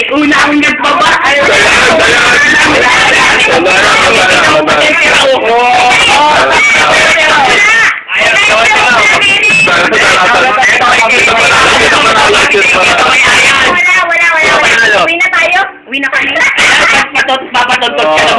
Una akong nagbaba. Uwi na tayo? Uwi na kami? Papatuntot ka na.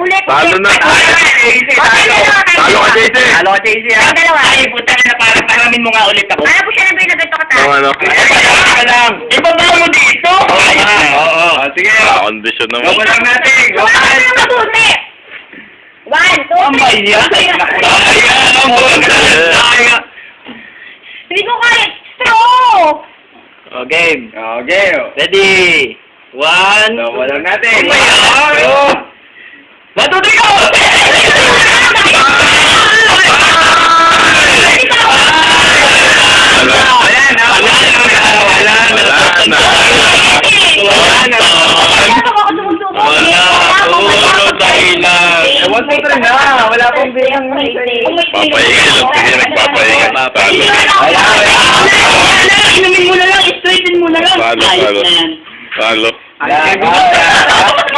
Ulit. Talo na. Talo ka, JC. Talo ka, JC, ha? Ang dalawa. Ay, puta na, paramin mo nga ulit ako. Alam ko siya na ba yung nagganto ka tayo? Ano? Ka lang. Ibaba mo dito. Oo. Sige. Kondisyon naman. Gawa lang natin. Wala ka na mabuti. 1, 2, 3. Amaya. Hindi ko kaya. Stroke. O, game. O, game. Ready. 1. Gawa lang natin. Oh. 1, 2, 3, go! Wala pong bilang. Papahinga lang. Sige, nagpapahinga. Talo. Inumin mo na lang. Straighten mo na lang. Talo, talo. Talo. Talo.